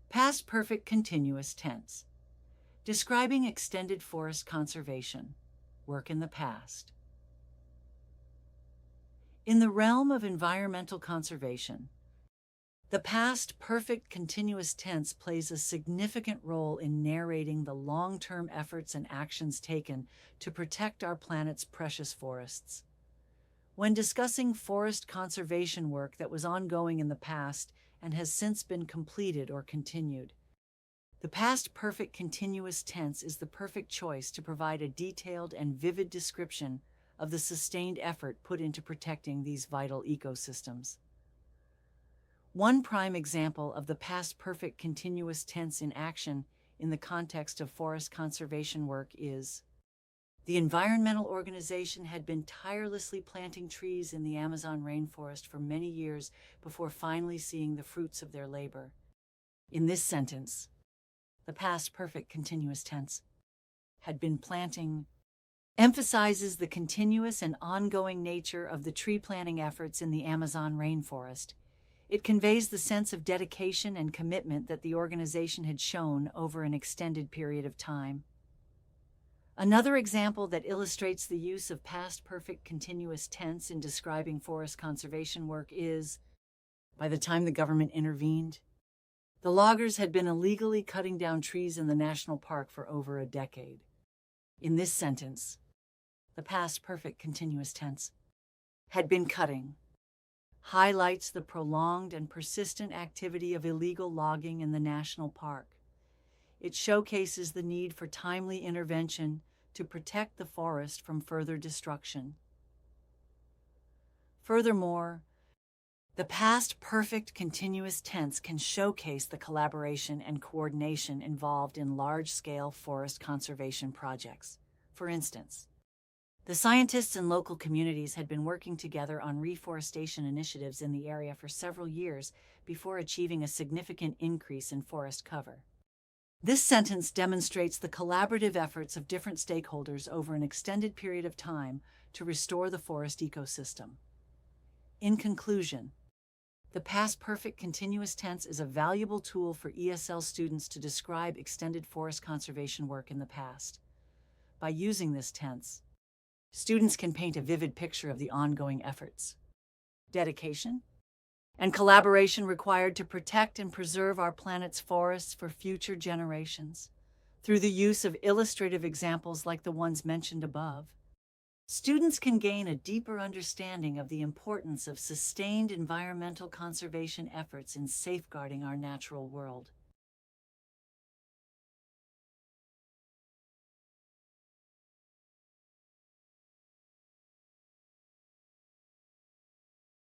Past perfect continuous tense. Describing extended forest conservation. Work in the past. In the realm of environmental conservation, the past perfect continuous tense plays a significant role in narrating the long-term efforts and actions taken to protect our planet's precious forests. When discussing forest conservation work that was ongoing in the past and has since been completed or continued, the past perfect continuous tense is the perfect choice to provide a detailed and vivid description of the sustained effort put into protecting these vital ecosystems. One prime example of the past perfect continuous tense in action in the context of forest conservation work is: the environmental organization had been tirelessly planting trees in the Amazon rainforest for many years before finally seeing the fruits of their labor. In this sentence, the past perfect continuous tense, had been planting, emphasizes the continuous and ongoing nature of the tree planting efforts in the Amazon rainforest. It conveys the sense of dedication and commitment that the organization had shown over an extended period of time. Another example that illustrates the use of past perfect continuous tense in describing forest conservation work is: by the time the government intervened, the loggers had been illegally cutting down trees in the national park for over a decade. In this sentence, the past perfect continuous tense, had been cutting, highlights the prolonged and persistent activity of illegal logging in the national park. It showcases the need for timely intervention to protect the forest from further destruction. Furthermore, the past perfect continuous tense can showcase the collaboration and coordination involved in large-scale forest conservation projects. For instance, the scientists and local communities had been working together on reforestation initiatives in the area for several years before achieving a significant increase in forest cover. This sentence demonstrates the collaborative efforts of different stakeholders over an extended period of time to restore the forest ecosystem. In conclusion, the past perfect continuous tense is a valuable tool for ESL students to describe extended forest conservation work in the past. By using this tense, students can paint a vivid picture of the ongoing efforts, dedication, and collaboration required to protect and preserve our planet's forests for future generations. Through the use of illustrative examples like the ones mentioned above, students can gain a deeper understanding of the importance of sustained environmental conservation efforts in safeguarding our natural world.